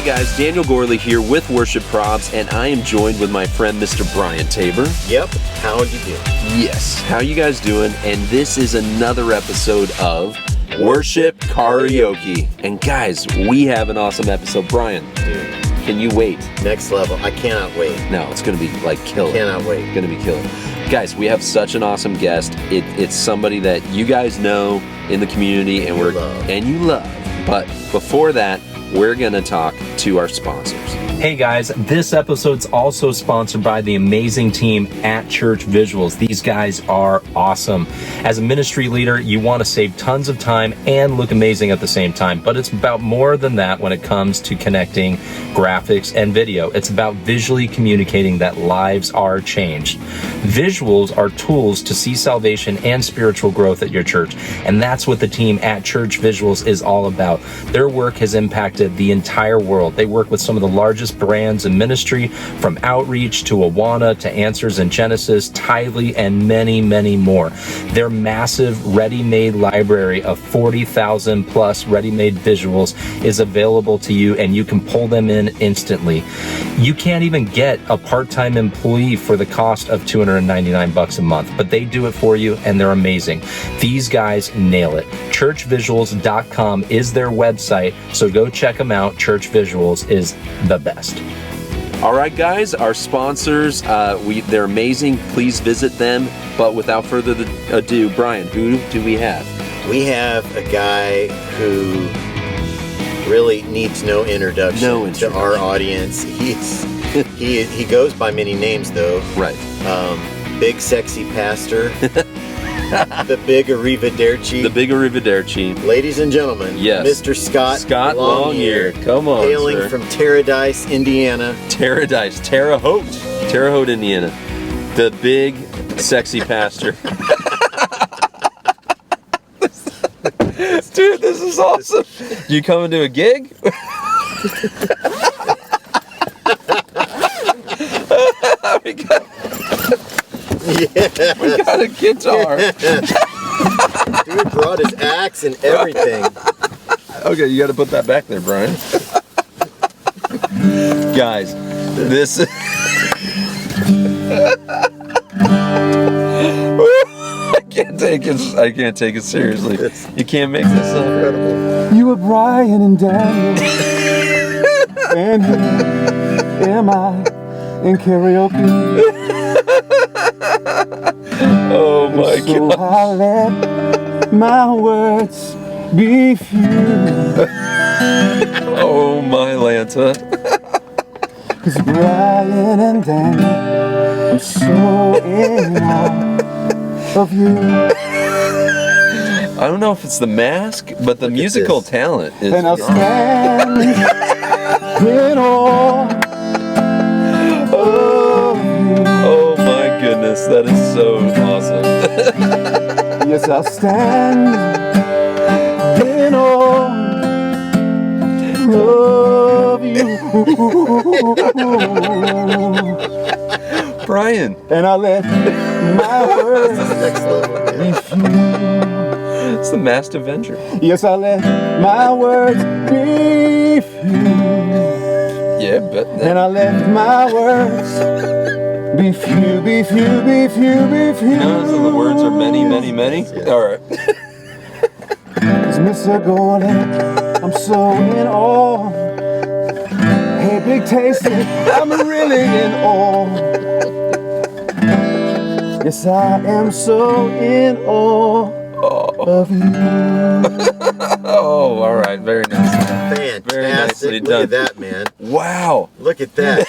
guys, Daniel Gorley here with Worship Probs, and I am joined with my friend Mr. Brian Tabor. Yep, how are you doing? Yes, how you guys doing? And this is another episode of Worship Karaoke. And guys, we have an awesome episode. Brian, Dude, can you wait? next level. I cannot wait. No, it's going to be like killer. Cannot wait. It's going to be killer. Guys, we have such an awesome guest. It's somebody that you guys know in the community and you love. But before that, we're going to talk to our sponsors. Hey guys, this episode's also sponsored by the amazing team at Church Visuals. These guys are awesome. As a ministry leader, you want to save tons of time and look amazing at the same time, but it's about more than that when it comes to connecting graphics and video. It's about visually communicating that lives are changed. Visuals are tools to see salvation and spiritual growth at your church, and that's what the team at Church Visuals is all about. Their work has impacted the entire world. They work with some of the largest brands in ministry, from Outreach to Awana to Answers in Genesis, Tithely, and many, many more. Their massive ready-made library of 40,000 plus ready-made visuals is available to you, and you can pull them in instantly. You can't even get a part-time employee for the cost of $299 a month, but they do it for you, and they're amazing. These guys nail it. Churchvisuals.com is their website, so go check them out. Church Visuals is the best. All right, guys, our sponsors, they're amazing. Please visit them. But without further ado, Brian, who do we have? We have a guy who really needs no introduction to our audience. He goes by many names, though. Right. Big Sexy Pastor. The Big Arrivederci. The Big Arrivederci. Ladies and gentlemen, yes. Mr. Scot Longyear. Come on, hailing sir. from Terre Haute, Indiana. Terre Haute, Indiana. The Big Sexy Pastor. Dude, this is awesome. You coming to a gig? We got a guitar. Dude brought his axe and everything. Okay, you got to put that back there, Brian. Guys, this I can't take it seriously. You can't make this up. Incredible. You were Brian and Daniel, and here am I in karaoke. Oh my So God. I let my words be few. Oh my Lanta. 'Cause Brian and Daniel, I'm so in awe of you. I don't know if it's the mask, but the musical talent is. And I'll stand in awe of you. Oh my goodness, that is so awesome. Yes, I'll stand in awe of you. Brian. And I'll let my words Next level, man. be few. It's the Masked Avenger. Yes, I'll let my words be few. Yeah, but And I'll let my words be few, be few, be few, be few. no, so the words are many, many, many. All right. 'Cause Mr. Gordon, I'm so in awe. Hey, Big Tasty, I'm really in awe. Yes, I am so in awe of you. Oh, all right. Very nice. Fantastic. Very nicely Look at done. that, man. Wow. Look at that.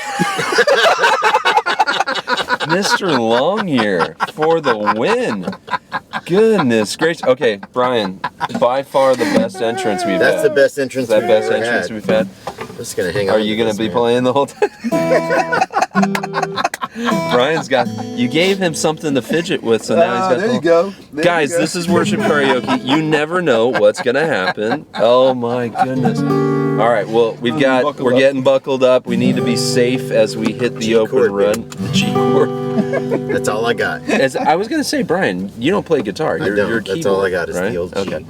Mr. Longyear for the win. Goodness gracious. Okay, Brian, by far the best entrance we've had. That's the best entrance Is that we've best ever entrance had. we've had? I'm just going to hang on. Are you going to be playing the whole time? Brian's got, you gave him something to fidget with, so now he's got There you go. There Guys, you go. this is Worship Karaoke. You never know what's going to happen. Oh my goodness. All right, well, we're getting buckled up. We need to be safe as we hit the open G-chord, run. The G chord. That's all I got. As I was going to say, Brian, you don't play guitar. I don't. You're a That's keyboard, all I got is right? the old G. Okay.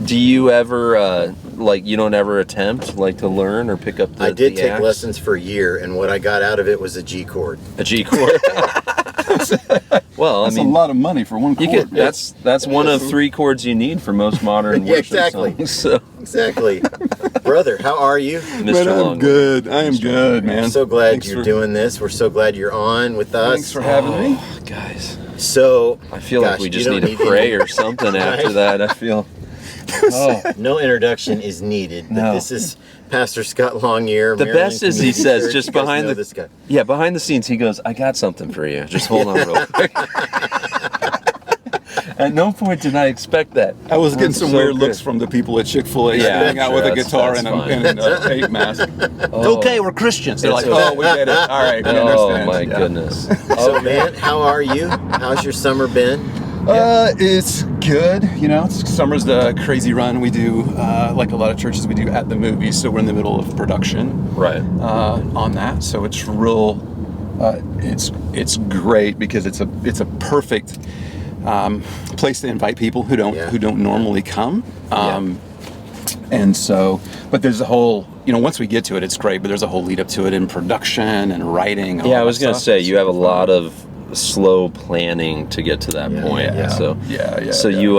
Do you ever like you don't ever attempt like to learn or pick up the I did the take axe? lessons for a year, and what I got out of it was a G chord. A G chord. Well, That's I mean, a lot of money for one you chord. could, that's one of 3 chords you need for most modern Yeah, worship exactly. songs. So, Exactly. Brother, how are you? Mr. Man, I'm Longyear. good. I am good, man. I'm so glad Thanks you're for- doing this. We're so glad you're on with us. Thanks for having me. Oh, guys, So, I feel gosh, like we you just don't need to pray any- or something after Right? that. I feel. Oh, No introduction is needed. But No. This is Pastor Scot Longyear. the Maryland best is he Community says Church. just You guys behind know the this guy. yeah behind the scenes he goes, I got something for you. Just hold on real quick. At no point did I expect that. I was getting some So weird good. looks from the people at Chick-fil-A Yeah, standing out sure, with a that's- guitar that's and fine. and a fake mask. Oh. Okay, we're Christians. They're like, It's oh, we get it. All right, we Oh understand. my Yeah. goodness. So, man, how are you? How's your summer been? It's good. You know, summer's the crazy run we do, like a lot of churches we do at the movies. So we're in the middle of production Right. on that. So it's real. It's great because it's a perfect place to invite people who don't normally come. And so, but there's a whole, once we get to it, it's great. But there's a whole lead up to it in production and writing. And Yeah, all I was that gonna stuff. say It's you have a super fun. lot of slow planning to get to that point. yeah. So Yeah. So you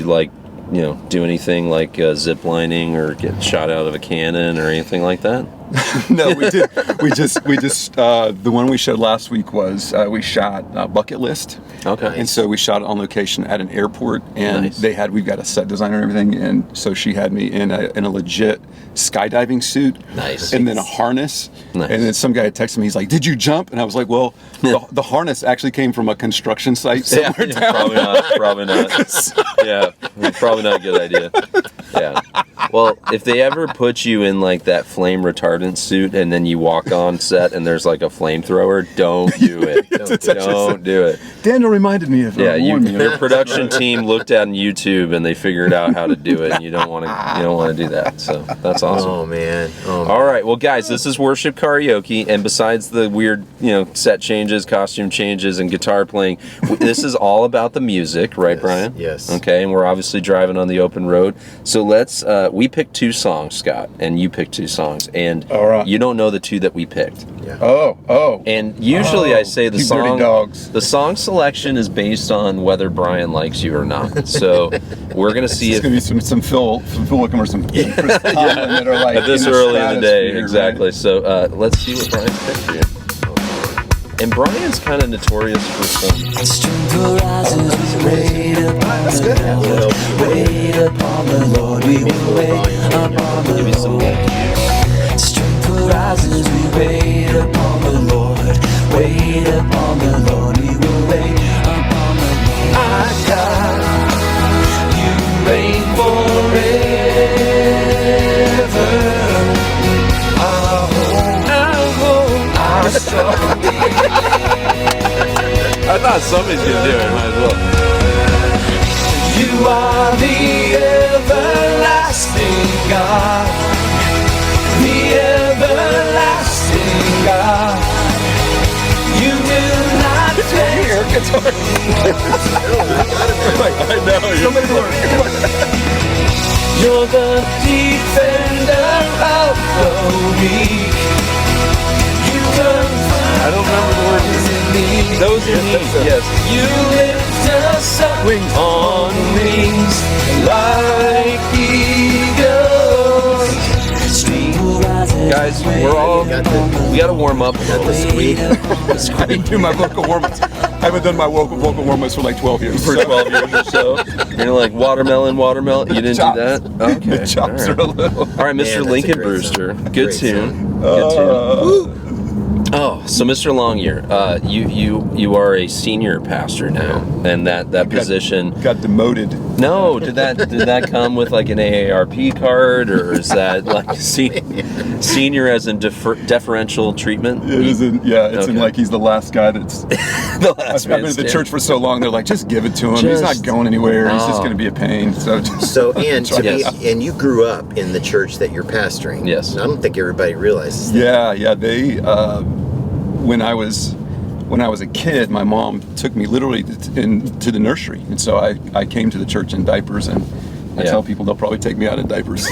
like do anything like zip lining or get shot out of a cannon or anything like that? No, we did. We just the one we showed last week was we shot Bucket List. Okay. And so we shot it on location at an airport, and Nice. we've got a set designer and everything, and so she had me in a legit skydiving suit. Nice. And then a harness. Nice. And then some guy had texted me, he's like, "Did you jump?" And I was like, "Well, the harness actually came from a construction site somewhere down." Probably not. Yeah, probably not a good idea. Yeah. Well, if they ever put you in like that flame retardant suit and then you walk on set and there's like a flamethrower, don't do it. Don't do it. Daniel reminded me of Yeah, warned me. your production team looked at on YouTube and they figured out how to do it. And you don't want to do that. So that's awesome. Oh, man. Oh, man. All right, well, guys, this is Worship Karaoke, and besides the weird, set changes, costume changes, and guitar playing, this is all about the music, right, Yes, Brian? yes. Okay, and we're obviously driving on the open road, so let's. We picked 2 songs, Scott, and you picked 2 songs, and All right. you don't know the 2 that we picked. Yeah. Oh. And usually I say the you dirty song, dogs. the song selection is based on whether Brian likes you or not. So we're gonna see It's if. gonna be some Phil Wickham or some Chris Tomlin that are like At this in the early in the day, stratosphere, exactly. right? So let's see what Brian picked for you. And Brian's kind of notorious for some. That's good. Wait upon the Lord, we will wait upon the Give me some. Lord. Strength rises, we wait upon the Lord. Wait upon the Lord, we will wait upon the Lord. Our God, you reign forever. Our hope, our strong. I thought somebody's gonna do it. Might as well. You are the everlasting God, the everlasting God. You will not fail. I know. Somebody You're the defender of the weak. You I don't remember the words. Those are me. Yes. You lift us up on wings like eagles. Guys, we gotta warm up a Got the little. squeak. I didn't do my vocal warm-ups. I haven't done my vocal warm-ups for like 12 years. For 12 years or so. You're like, watermelon. You didn't Chops. do that? Okay. The chops all are a little. All right, Man, Mr. that's a Lincoln great Brewster. song. Good Great tune. Good tune. Oh, so Mr. Longyear, you are a senior pastor now, and that position. Got demoted. No, did that come with like an AARP card, or is that like senior as in deferential treatment? It isn't. Yeah, it's in Okay. like he's the last guy that's. The last I've been man at the standing. church for so long. They're like, just give it to him. He's Just- not going anywhere. He's just Oh. going to be a pain. So. So, and to Yes. be, and you grew up in the church that you're pastoring. Yes. I don't think everybody realizes that. Yeah. They when I was a kid, my mom took me literally into the nursery, and so I came to the church in diapers, and I tell people they'll probably take me out in diapers.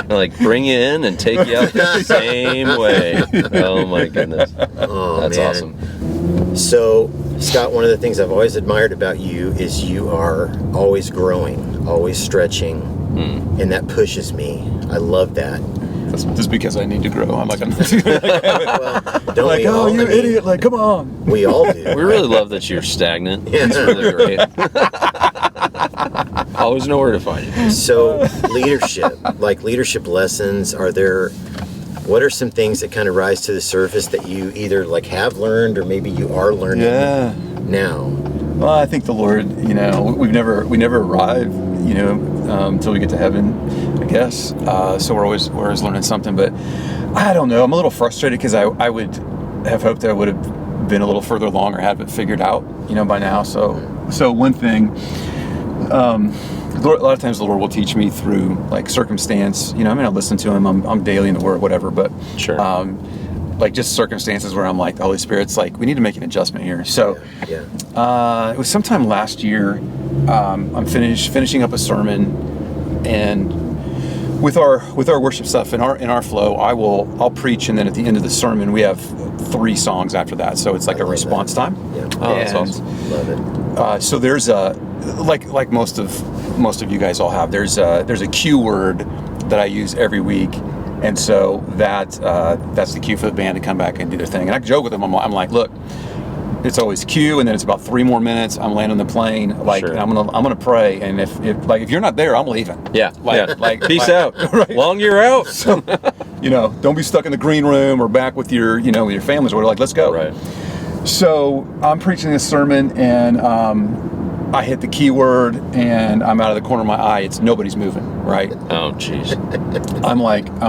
Like, bring you in and take you out the same way. Oh my goodness. Oh, that's man. awesome. So, Scott, one of the things I've always admired about you is you are always growing, always stretching, and that pushes me. I love that. That's just because I need to grow. I'm like, Well, don't like, we oh, all? you I mean, idiot! Like, come on. We all do. We really love that you're stagnant. Yeah. It's really great. Always know where to find you. So, leadership lessons, what are some things that kind of rise to the surface that you either like have learned or maybe you are learning now? Well, I think the Lord, we never arrive, until we get to heaven, I guess. So we're always learning something. But I don't know. I'm a little frustrated because I would have hoped I would have been a little further along or have it figured out, by now. So one thing, a lot of times the Lord will teach me through like circumstance. I listen to Him. I'm daily in the Word, whatever. But sure. Like just circumstances where I'm like, the Holy Spirit's like, we need to make an adjustment here. So it was sometime last year. I'm finishing up a sermon, and with our worship stuff in our flow, I'll preach, and then at the end of the sermon we have 3 songs after that. So it's like a response time. Yeah. Oh, that's awesome. Love it. So there's a like most of you guys all have. There's a cue word that I use every week. And so that's the cue for the band to come back and do their thing. And I joke with them. I'm like, look, it's always cue, and then it's about 3 more minutes. I'm landing the plane, Sure. and I'm gonna pray. And if you're not there, I'm leaving. Yeah. Like Peace out. Right. Longyear out. So, don't be stuck in the green room or back with your with your families. We're like, let's go. Right. So I'm preaching this sermon, and I hit the keyword, and I'm out of the corner of my eye. It's nobody's moving, right? Oh, jeez. I'm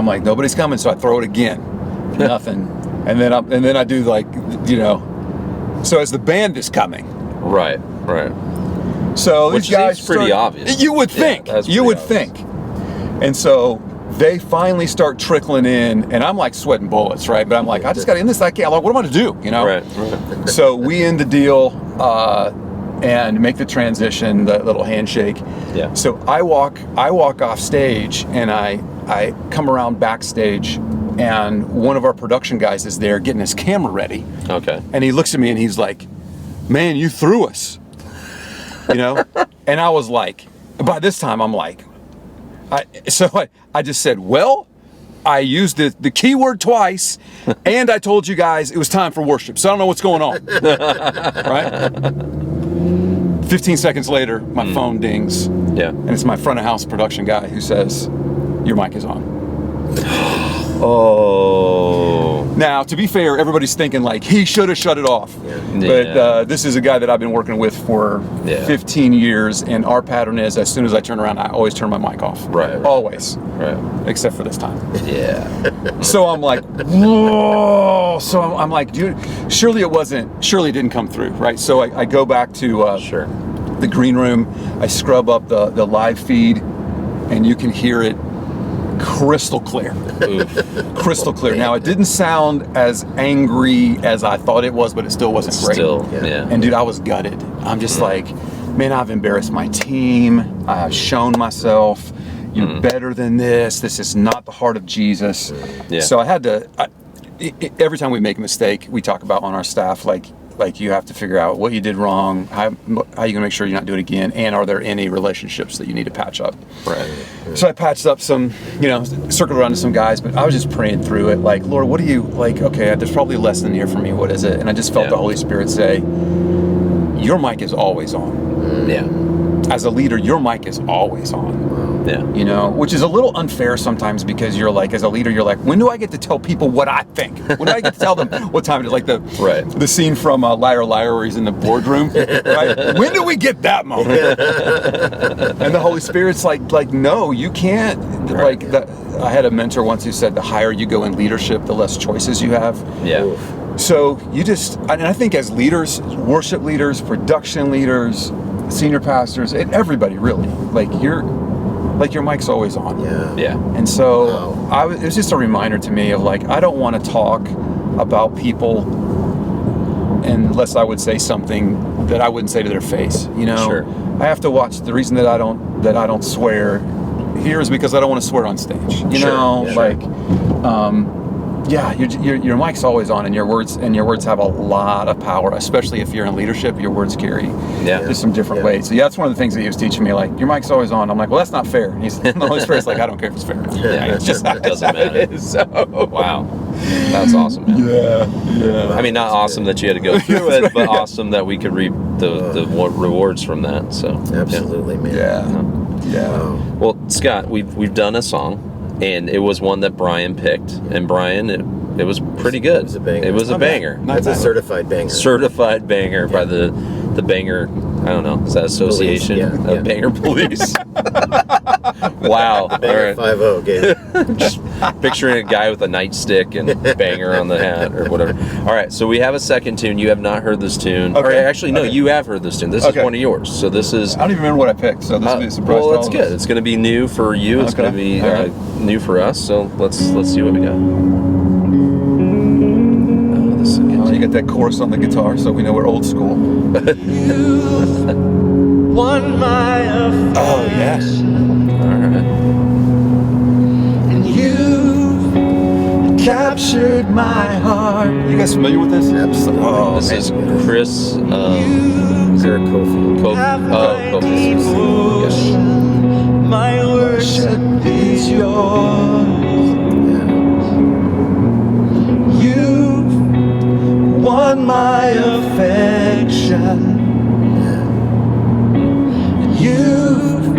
like nobody's coming, so I throw it again, nothing, and then I do So as the band is coming, Right. so Which these guys seems pretty obvious. You would think. Yeah, that's you would pretty think, and so they finally start trickling in, and I'm like sweating bullets, right? But I'm like, I just got to end this. I can't. Like, what am I to do? Right. So we end the deal. And make the transition, the little handshake. Yeah. So I walk off stage, and I come around backstage, and one of our production guys is there getting his camera ready. Okay. And he looks at me and he's like, "Man, you threw us," And I was like, by this time I'm like, I just said, well, I used the keyword twice, and I told you guys it was time for worship. So I don't know what's going on, right? 15 seconds later, my phone dings. Yeah. And it's my front of house production guy who says, your mic is on. Oh. Now, to be fair, everybody's thinking like he should have shut it off. Yeah. But this is a guy that I've been working with for 15 years, and our pattern is as soon as I turn around, I always turn my mic off. Right. Always. Right. Except for this time. Yeah. So I'm like, whoa. So I'm like, dude, surely it didn't come through, right? So I go back to the green room. I scrub up the live feed, and you can hear it crystal clear. Crystal clear. Now, it didn't sound as angry as I thought it was, but it still wasn't great. Yeah. And dude, I was gutted. I'm just like, man, I've embarrassed my team. I've shown myself. You're better than this. This is not the heart of Jesus. Yeah. So I had to, every time we make a mistake, we talk about on our staff, like you have to figure out what you did wrong, how you gonna make sure you're not doing it again, and are there any relationships that you need to patch up. Right. So I patched up some, circled around to some guys, but I was just praying through it, like, Lord, what do you, like, okay, there's probably a lesson here for me, what is it? And I just felt the Holy Spirit say, your mic is always on. Yeah. As a leader, your mic is always on. Yeah. Which is a little unfair sometimes, because you're like, as a leader, you're like, when do I get to tell people what I think? When do I get to tell them what time it is? Like the scene from Liar Liar where he's in the boardroom, right? When do we get that moment? And the Holy Spirit's like, no, you can't. Right. I had a mentor once who said, the higher you go in leadership, the less choices you have. Yeah. So and I think as leaders, worship leaders, production leaders, senior pastors, and everybody really, your mic's always on. Yeah. And so it was just a reminder to me of like, I don't want to talk about people unless I would say something that I wouldn't say to their face. You know, Sure. I have to watch. The reason that I don't swear here is because I don't want to swear on stage. You Sure, know, yeah. like, yeah, your mic's always on, and your words have a lot of power, especially if you're in leadership. Your words carry just some different weight. So that's one of the things that he was teaching me. Like, your mic's always on. I'm like, well, that's not fair. And the Holy Spirit's like, I don't care if it's fair. Yeah, It's just it doesn't matter. So, Wow, that's awesome, man. yeah. I mean, not awesome that you had to go through it, but awesome that we could reap the rewards from that. So Absolutely, man. Yeah. Wow. Well, Scott, we've done a song, and it was one that Brian picked, and Brian, it was pretty good. It was a banger. It was a Not bad. banger. That's a certified banger. Certified banger by the banger. I don't know. Is that association Police, yeah. of banger police? Wow. All Banger right. 5-0, Gabe. Just picturing a guy with a nightstick and banger on the hat or whatever. All right, so we have a second tune. You have not heard this tune. Or Okay. actually, no, Okay. you have heard this tune. This is Okay. one of yours. So this is. I don't even remember what I picked, so this will be a surprise. Well, to it's all of good. us. It's going to be new for you. It's Okay. going to be All right. new for us. So let's see what we got. Oh, this is a good Oh, you tune. get that chorus on the guitar, so we know we're old school. Won my affection. Oh, yes. All right. And you captured my heart. You guys familiar with this? Absolutely. Oh, This is Chris. Sarah Kofi. Have my Kofi. devotion. My worship is yours. You've won my affection. You've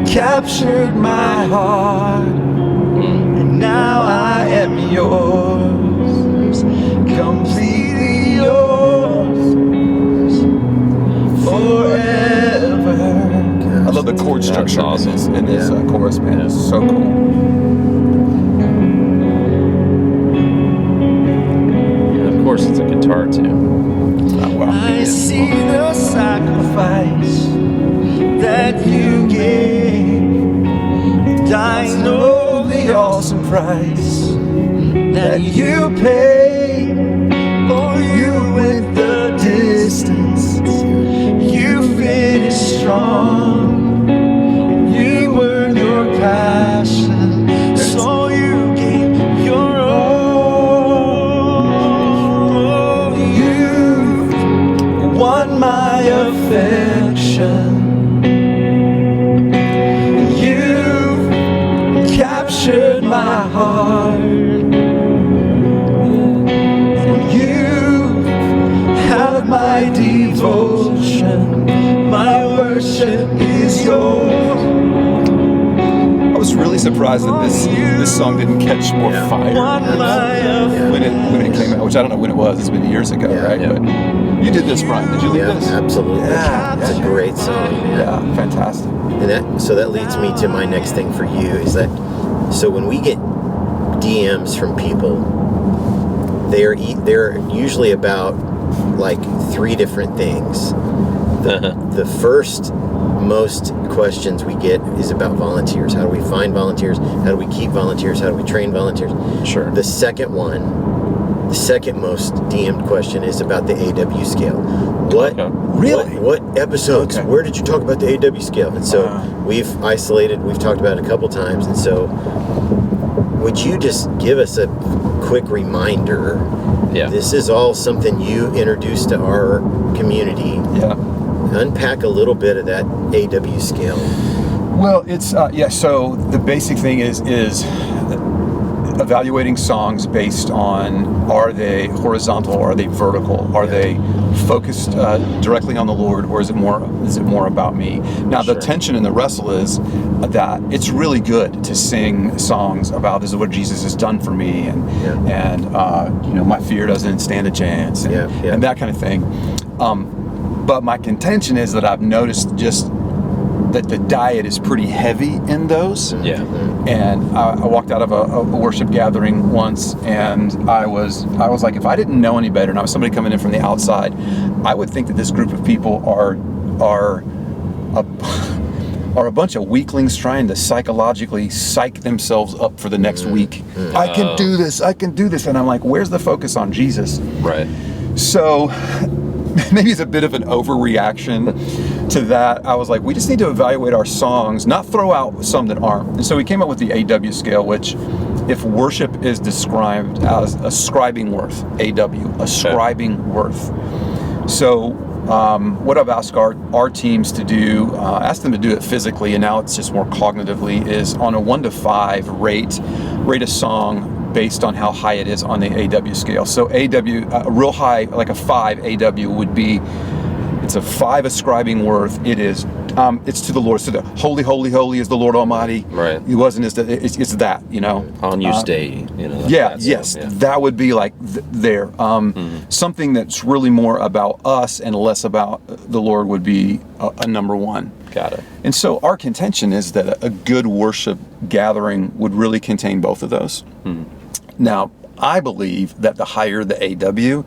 captured my heart, and now I am yours, completely yours, forever. I love the chord structure awesome. in this chorus, man. It's so cool. And of course, it's a guitar tune. Oh, wow. I see the sacrifice that you gave, and I know the awesome price that you paid. Oh, you went the distance, you finished strong, you earned your passion, so you gave your all. You won my affection. You've captured my heart. You have my devotion. My worship is yours. I was really surprised that this song didn't catch more fire Won my affection. when it came out, which I don't know when it was. It's been years ago, right? Yeah. But you did this, Brian. Did you lead Yeah, this? absolutely. It's a great song, man. Yeah, fantastic. And that leads me to my next thing for you is that, so when we get DMs from people, they're usually about like 3 different things. The first most questions we get is about volunteers. How do we find volunteers? How do we keep volunteers? How do we train volunteers? Sure. The second most DM'd question is about the AW scale. What? Okay. Really? What episodes? Okay. Where did you talk about the AW scale? And so we've talked about it a couple times. And so would you just give us a quick reminder? Yeah. This is all something you introduced to our community. Yeah. Unpack a little bit of that AW scale. Well, it's so the basic thing is evaluating songs based on, are they horizontal or are they vertical? Are they focused directly on the Lord, or is it more about me? Now, Sure. the tension and the wrestle is that it's really good to sing songs about, this is what Jesus has done for me, and my fear doesn't stand a chance, and that kind of thing. But my contention is that I've noticed just that the diet is pretty heavy in those. Yeah. And I walked out of a worship gathering once, and I was like, if I didn't know any better, and I was somebody coming in from the outside, I would think that this group of people are a bunch of weaklings trying to psychologically psych themselves up for the next week. I can do this, and I'm like, where's the focus on Jesus? Right. So maybe it's a bit of an overreaction to that. I was like, we just need to evaluate our songs, not throw out some that aren't. And so we came up with the AW scale, which if worship is described as ascribing worth, AW, ascribing worth. So what I've asked our teams to do, asked them to do it physically, and now it's just more cognitively, is on a 1 to 5 rate a song based on how high it is on the AW scale. So AW, a real high, like a 5 AW would be, it's a 5 ascribing worth. It is, it's to the Lord. So the holy, holy, holy is the Lord Almighty. Right. He wasn't, it's that, you know. On you stay, you know. That would be like there. Something that's really more about us and less about the Lord would be a number 1. Got it. And so our contention is that a good worship gathering would really contain both of those. Now, I believe that the higher the AW,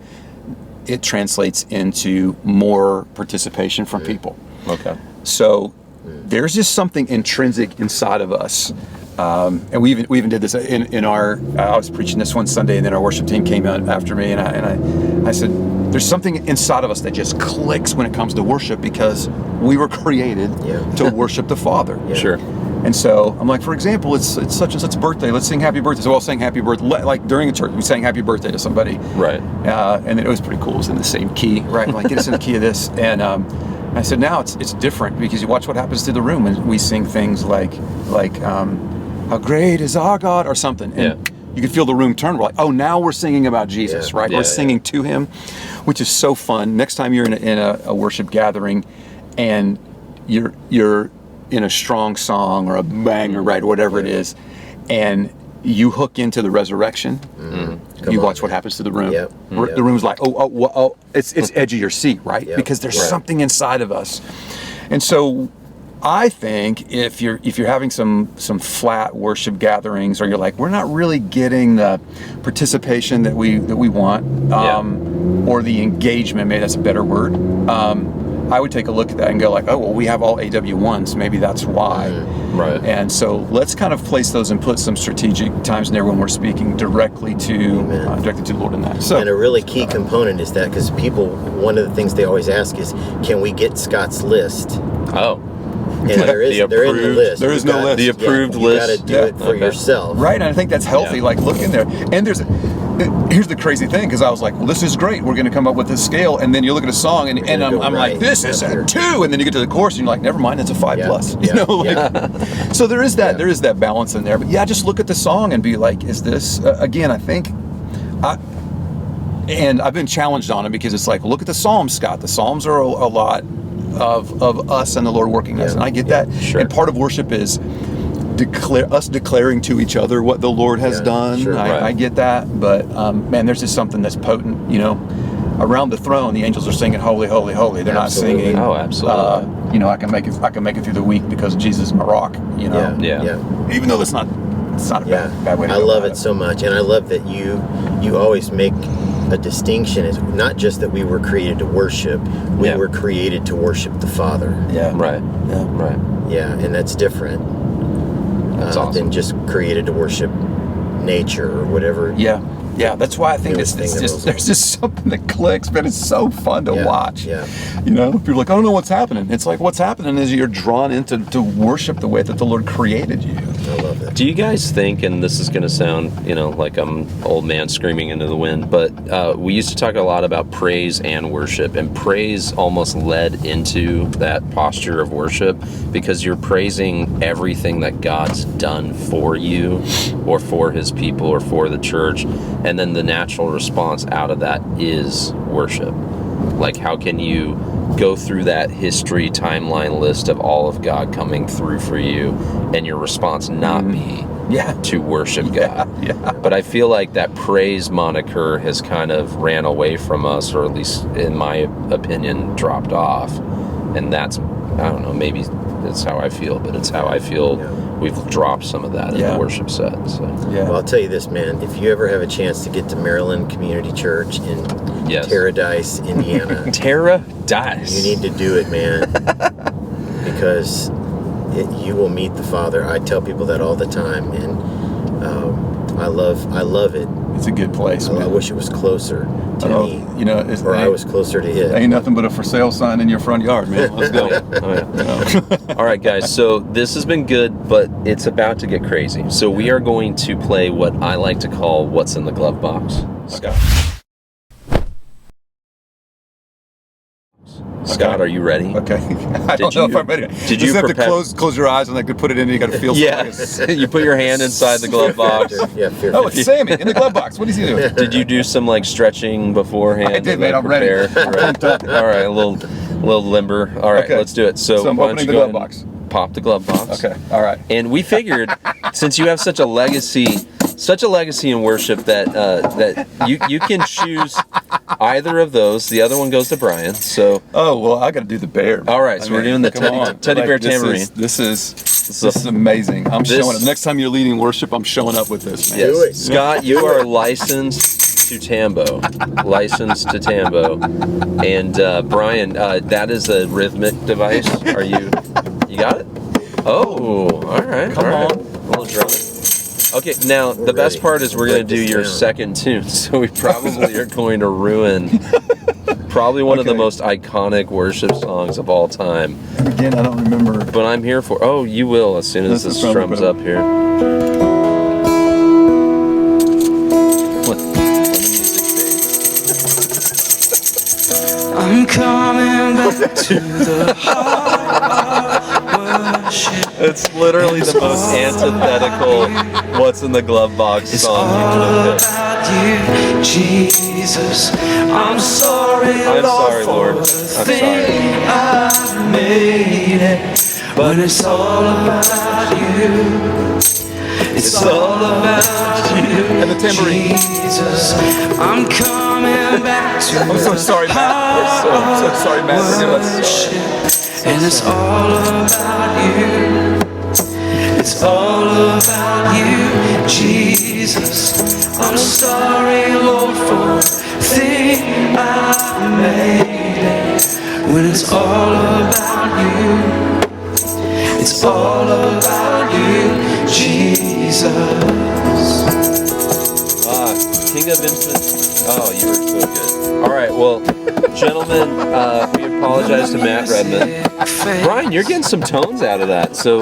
it translates into more participation from people. Okay. So there's just something intrinsic inside of us. And we even did this in our, I was preaching this one Sunday, and then our worship team came out after me, and I said, there's something inside of us that just clicks when it comes to worship, because we were created to worship the Father. Sure. And so I'm like, for example, it's such and such birthday. Let's sing happy birthday. So we'll sing happy birthday. Like during a church, we sang happy birthday to somebody. Right. And it was pretty cool. It was in the same key, right? Like, get us in the key of this. And I said, now it's different, because you watch what happens to the room when we sing things like how great is our God, or something. And you could feel the room turn. We're like, oh, now we're singing about Jesus, right? We're singing to him, which is so fun. Next time you're in a worship gathering and you're in a strong song or a banger, right, whatever it is, and you hook into the resurrection, you watch what happens to the room. The room's like, oh, it's edge of your seat, right? Because there's something inside of us. And so I think if you're having some flat worship gatherings, or you're like, we're not really getting the participation that we want, or the engagement, maybe that's a better word, I would take a look at that and go like, oh, well, we have all AW1s, maybe that's why. Right. And so let's kind of place those and put some strategic times in there when we're speaking directly to the Lord in that. So, and a really key component is that, because people, one of the things they always ask is, can we get Scott's list? Oh. And they're in the list. There is no list. The approved list. You got to do it for yourself. Right, and I think that's healthy. Like, look in there. And here's the crazy thing, because I was like, well, this is great. We're going to come up with this scale. And then you look at a song, and I'm like, this is a 2. And then you get to the chorus, and you're like, never mind, it's a 5 plus. You know, so there is that balance in there. But just look at the song and be like, is this, again, I think, and I've been challenged on it, because it's like, look at the Psalms, Scott. The Psalms are a lot of us and the Lord working us. And I get that. Sure. And part of worship is declaring to each other what the Lord has done. Sure. I get that, but man, there's just something that's potent. You know, around the throne, the angels are singing "Holy, Holy, Holy." They're not singing, "Oh, absolutely." You know, I can make it through the week because Jesus is my rock. You know, even though it's not a bad way to I go love about it so much, and I love that you always make a distinction. Is not just that we were created to worship; we were created to worship the Father. Right. And that's different. That's awesome. Than just created to worship nature or whatever. That's why I think there's just something that clicks, man. It's so fun to watch. You know, people are like, I don't know what's happening. It's like, what's happening is you're drawn into worship the way that the Lord created you. I love it. Do you guys think, and this is going to sound, you know, like I'm an old man screaming into the wind, but we used to talk a lot about praise and worship, and praise almost led into that posture of worship, because you're praising everything that God's done for you or for his people or for the church. And then the natural response out of that is worship. Like, how can you go through that history timeline list of all of God coming through for you, and your response not be to worship God? But I feel like that praise moniker has kind of ran away from us, or at least in my opinion, dropped off. And that's, I don't know, maybe that's how I feel, but it's how I feel we've dropped some of that in the worship set. So. Well, I'll tell you this, man. If you ever have a chance to get to Maryland Community Church in Paradise, Indiana. Paradise. You need to do it, man. Because you will meet the Father. I tell people that all the time. And I love it. It's a good place, man. I wish it was closer to me. You know, or I was closer to it. Ain't nothing but a for sale sign in your front yard, man. Let's go. All right, guys. So this has been good, but it's about to get crazy. So we are going to play what I like to call "What's in the Glove Box." Scott. Scott, are you ready? Okay. I don't know if I'm ready. Did you have to close your eyes and I could put it in and you got to feel something. You put your hand inside the glove box. Oh, it's Sammy in the glove box. What is he doing? Did you do some like stretching beforehand? I did, man. I'm ready. All right, a little limber. All right, okay. Let's do it. So I'm opening the glove box. Pop the glove box. Okay. All right. And we figured, since you have such a legacy in worship that you can choose either of those. The other one goes to Brian. So. Oh well, I got to do the bear. All right, so we're doing the teddy bear tambourine. This is amazing. I'm showing up. The next time you're leading worship, I'm showing up with this, man. Yes. Scott, you are licensed to tambo. And Brian, that is a rhythmic device. Are you got it? Oh, all right. Come on. A little drum. Okay, now the best part is we're going to do your second tune, so we probably are going to ruin probably one of the most iconic worship songs of all time. Again, I don't remember. But I'm here for. Oh, you will as soon as this strums up here. Let the music fade. I'm coming back to the heart of worship. It's literally the most antithetical "What's in the Glove Box" song you could have picked. You, Jesus, I'm sorry, Lord. I'm sorry. I've made it, but it's all about you. It's all about you. And the tambourine. Jesus, I'm coming back to I'm so sorry, Matt. We're so sorry, Matt. and it's all about you. It's all about you, Jesus. I'm sorry, Lord, for the thing I made. When it's all about you, it's all about you, Jesus. King of Infinite. Oh, you were so good. All right, well, gentlemen, we apologize to Matt Redman. Brian, you're getting some tones out of that. So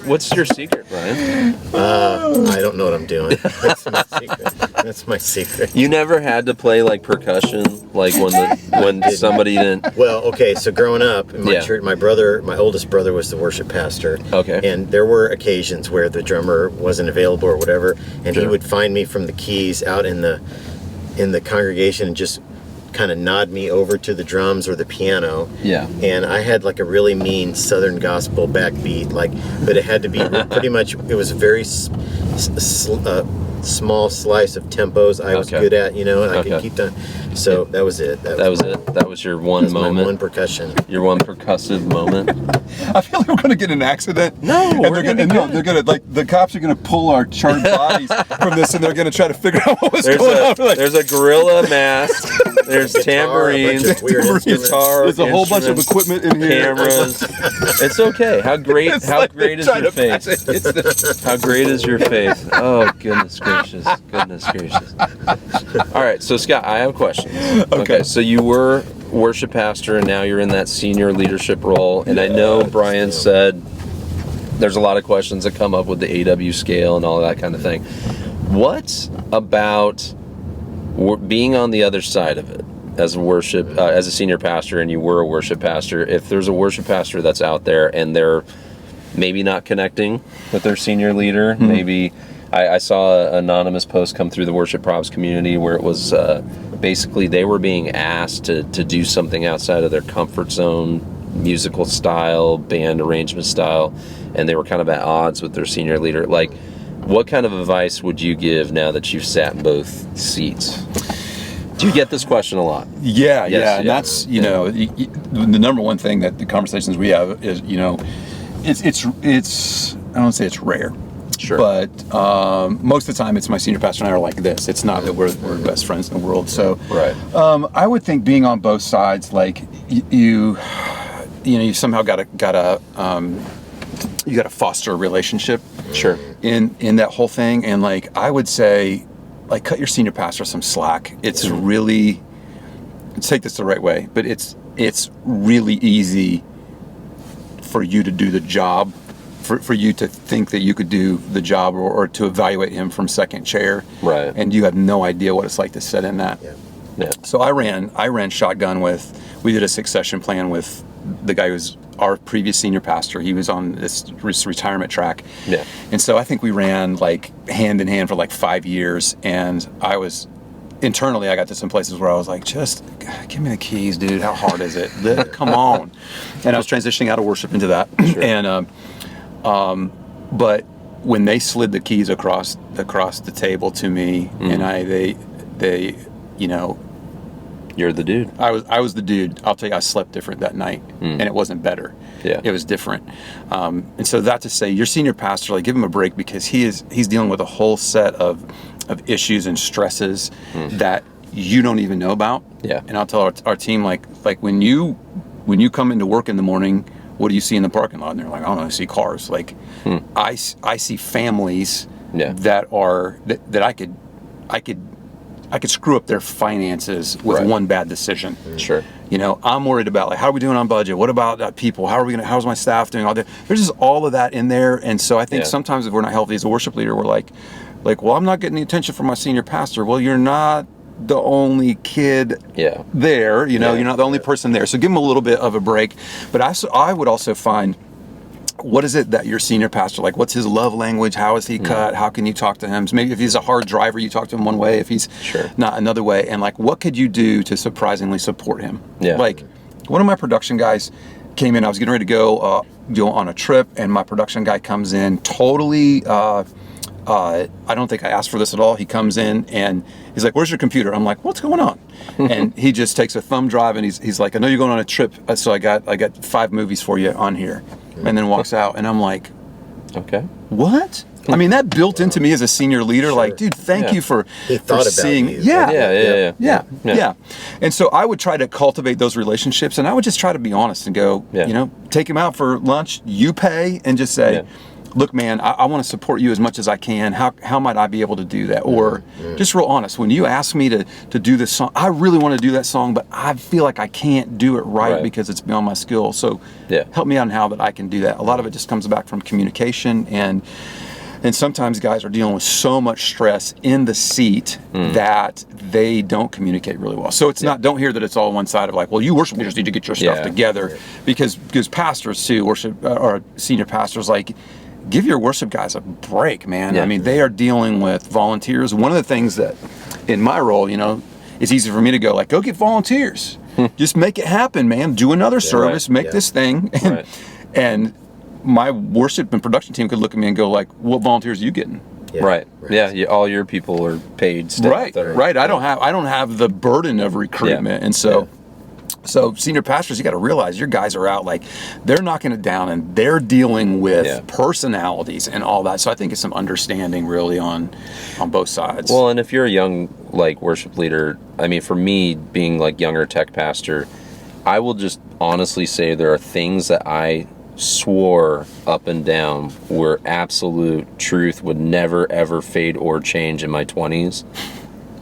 what's your secret, Brian? I don't know what I'm doing. That's my secret. You never had to play like percussion, like when somebody didn't. Well, okay. So growing up in my church, my oldest brother was the worship pastor. Okay. And there were occasions where the drummer wasn't available or whatever, and he would find me from the keys out in the congregation and just kind of nod me over to the drums or the piano. Yeah. And I had like a really mean Southern gospel backbeat, but it had to be pretty much. It was a very small slice of tempos I was good at, and I could keep doing. So that was it. That was it. That was your one moment. My one percussion. Your one percussive moment. I feel like we're going to get in an accident. No, they're going to like the cops are going to pull our charred bodies from this, and they're going to try to figure out what was going on. There's a gorilla mask. There's tambourines, guitar. There's a whole bunch of equipment in here. Cameras. It's okay. How great is your faith? How great is your faith? Oh, goodness gracious. All right, so Scott, I have questions. Okay, so you were worship pastor, and now you're in that senior leadership role. And I know Brian said there's a lot of questions that come up with the AW scale and all that kind of thing. What about being on the other side of it as a worship, as a senior pastor, and you were a worship pastor? If there's a worship pastor that's out there and they're maybe not connecting with their senior leader, maybe I saw an anonymous post come through the worship props community where it was basically they were being asked to do something outside of their comfort zone, musical style, band arrangement style, and they were kind of at odds with their senior leader. Like, what kind of advice would you give now that you've sat in both seats? Do you get this question a lot? Yeah. And that's, the number one thing that the conversations we have is, it's I don't say it's rare. Sure. But most of the time, it's my senior pastor and I are like this. It's not that we're best friends in the world. So, right. I would think being on both sides, like you somehow got to foster a relationship. Sure. in that whole thing. And like, I would say, like, cut your senior pastor some slack. It's really, take this the right way, but it's really easy for you to do the job, for you to think that you could do the job, or to evaluate him from second chair. Right. And you have no idea what it's like to sit in that. Yeah. So I ran shotgun we did a succession plan with the guy who's our previous senior pastor. He was on this retirement track. Yeah. And so I think we ran like hand in hand for like 5 years. And internally I got to some places where I was like, just give me the keys, dude. How hard is it? Come on. And I was transitioning out of worship into that. Sure. And, but when they slid the keys across the table to me, and they, you know, you're the dude. I was the dude. I'll tell you, I slept different that night, and it wasn't better. Yeah, it was different. And so that to say, your senior pastor, like, give him a break, because he's dealing with a whole set of issues and stresses that you don't even know about. Yeah. And I'll tell our team, like when you come into work in the morning, what do you see in the parking lot? And they're like, I don't know, I see cars. Like, I see families that are that I could screw up their finances with one bad decision. Sure. You know, I'm worried about, like, how are we doing on budget? What about people? How's my staff doing? There's just all of that in there. And so I think sometimes if we're not healthy as a worship leader, we're like, well, I'm not getting the attention from my senior pastor. Well, you're not the only kid there. You know, you're not the only person there. So give them a little bit of a break. But I would also find, what is it that your senior pastor, like, what's his love language? How is he cut? How can you talk to him? So maybe if he's a hard driver, you talk to him one way. If he's not, another way. And like, what could you do to surprisingly support him? Yeah. Like, one of my production guys came in. I was getting ready to go on a trip, and my production guy comes in totally. I don't think I asked for this at all. He comes in and he's like, "Where's your computer?" I'm like, "What's going on?" And he just takes a thumb drive and he's like, "I know you're going on a trip, so I got 5 movies for you on here," and then walks out. And I'm like, "Okay, what?" I mean, that built into me as a senior leader. Like, dude, thank you for seeing. You. Yeah. And so I would try to cultivate those relationships, and I would just try to be honest and go, you know, take him out for lunch, you pay, and just say, look, man, I want to support you as much as I can. How might I be able to do that? Or just real honest, when you ask me to do this song, I really want to do that song, but I feel like I can't do it right because it's beyond my skill. So help me out on how that I can do that. A lot of it just comes back from communication, and sometimes guys are dealing with so much stress in the seat that they don't communicate really well. So it's not, don't hear that it's all one side of like, well, you worship leaders need to get your stuff together, because pastors too, worship or senior pastors, like, give your worship guys a break, man. Yeah. I mean, they are dealing with volunteers. One of the things that in my role, you know, it's easy for me to go like, go get volunteers. Just make it happen, man. Do another service, make this thing. And my worship and production team could look at me and go like, what volunteers are you getting? Right. All your people are paid staff. Right. I don't have the burden of recruitment. And so senior pastors, you got to realize your guys are out, like, they're knocking it down and they're dealing with personalities and all that. So I think it's some understanding really on both sides. Well, and if you're a young, like, worship leader, I mean, for me, being like younger tech pastor, I will just honestly say there are things that I swore up and down were absolute truth, would never ever fade or change in my 20s.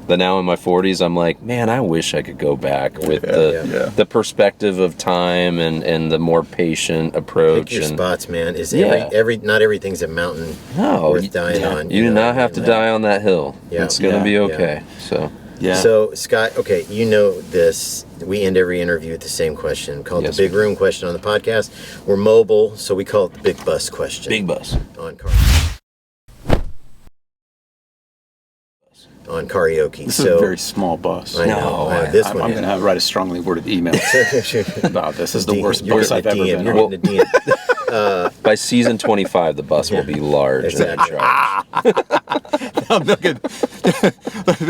But now in my 40s, I'm like, man, I wish I could go back with the perspective of time and the more patient approach. Pick your spots, man. Is every not everything's a mountain worth dying on. You do not have to die on that hill. It's going to be okay. So, Scott, okay, you know this. We end every interview with the same question, called the big room question on the podcast. We're mobile, so we call it the big bus question. Big bus. On karaoke. This is a very small bus. I know. I'm going to write a strongly worded email about this. Is the worst bus I've ever been on. By season 25, the bus will be large. Exactly.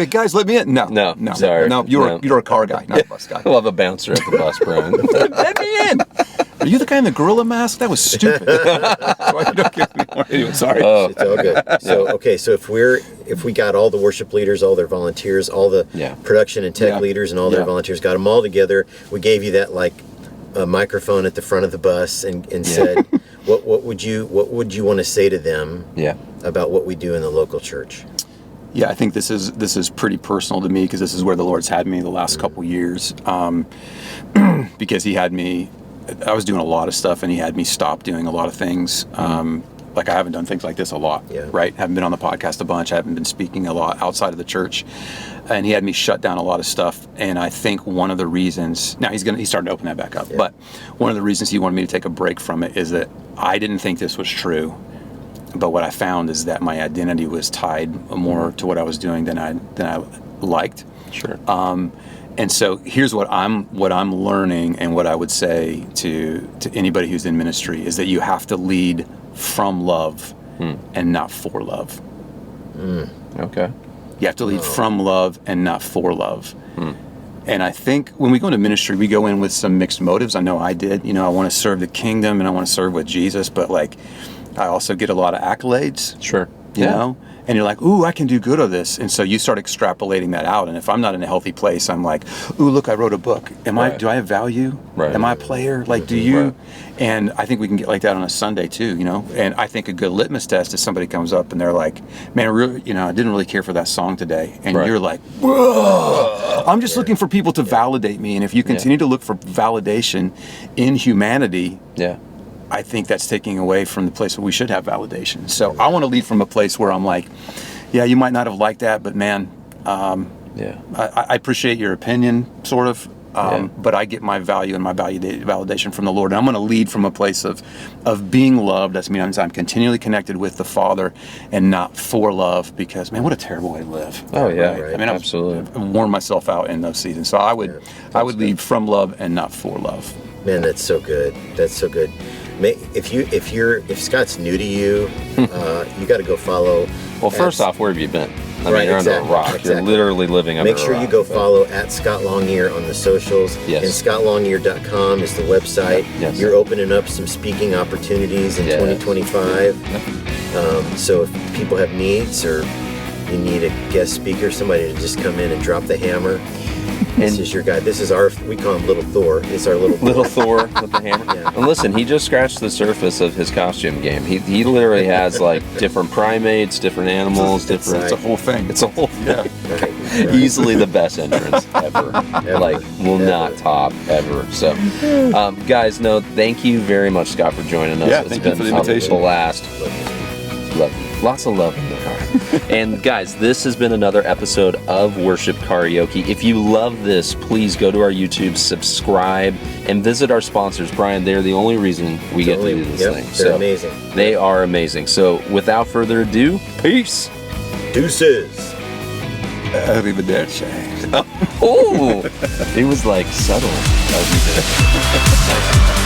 Guys, let me in. No. Sorry. No, you're a car guy, not a bus guy. We'll have a bouncer at the bus, Brian. Let me in. Are you the guy in the gorilla mask? That was stupid. Anyway, sorry. It's all good. So if we got all the worship leaders, all their volunteers, all the production and tech leaders and all their volunteers, got them all together, we gave you that, like, a microphone at the front of the bus and said, what would you want to say to them about what we do in the local church? Yeah, I think this is pretty personal to me because this is where the Lord's had me the last couple years. Because He had me, I was doing a lot of stuff, and He had me stop doing a lot of things. Like I haven't done things like this a lot, right? Haven't been on the podcast a bunch. I haven't been speaking a lot outside of the church, and He had me shut down a lot of stuff. And I think one of the reasons now He's starting to open that back up. But one of the reasons He wanted me to take a break from it is that I didn't think this was true. But what I found is that my identity was tied more to what I was doing than I liked. Sure. And so here's what I'm learning, and what I would say to anybody who's in ministry is that you have to lead from love and not for love. Okay. You have to lead from love and not for love. And I think when we go into ministry, we go in with some mixed motives. I know I did. I want to serve the kingdom and I want to serve with Jesus, but like I also get a lot of accolades. Sure. You know? And you're like, ooh, I can do good of this. And so you start extrapolating that out. And if I'm not in a healthy place, I'm like, ooh, look, I wrote a book. Do I have value? Right. Am I a player? Like, do you? Right. And I think we can get like that on a Sunday too, And I think a good litmus test is somebody comes up and they're like, man, I didn't really care for that song today. And you're like, whoa, I'm just looking for people to validate me. And if you continue to look for validation in humanity, I think that's taking away from the place where we should have validation. So I want to lead from a place where I'm like, yeah, you might not have liked that, but man, I appreciate your opinion, sort of. But I get my value and my validation from the Lord. And I'm going to lead from a place of being loved. That means I'm continually connected with the Father and not for love, because, man, what a terrible way to live. Oh, yeah. Right? I mean, absolutely. I've worn myself out in those seasons. So I would lead from love and not for love. Man, that's so good. That's so good. If Scott's new to you, you got to go follow. Well, first off, where have you been? I mean, you're under a rock. Exactly. You're literally living under a rock. Make sure you go follow at Scot Longyear on the socials. Yes. And ScotLongyear.com is the website. Yes. You're opening up some speaking opportunities in 2025. So if people have needs, or you need a guest speaker, somebody to just come in and drop the hammer, this is your guy. This is we call him Little Thor. It's our Little Thor with the hammer. And listen, he just scratched the surface of his costume game. He literally has like different primates, different animals, it's a whole thing. It's a whole thing. Right. Easily the best entrance ever. Like, will not top ever. So, guys, thank you very much, Scott, for joining us. It's been for the invitation. A blast. Love you. Lots of love in the car. And guys, this has been another episode of Worship Karaoke. If you love this, please go to our YouTube, subscribe, and visit our sponsors. Brian, they're the only reason we get to do this thing. They're amazing. They are amazing. So without further ado, peace. Deuces. Arrivederci. Oh, it was like subtle as we did it.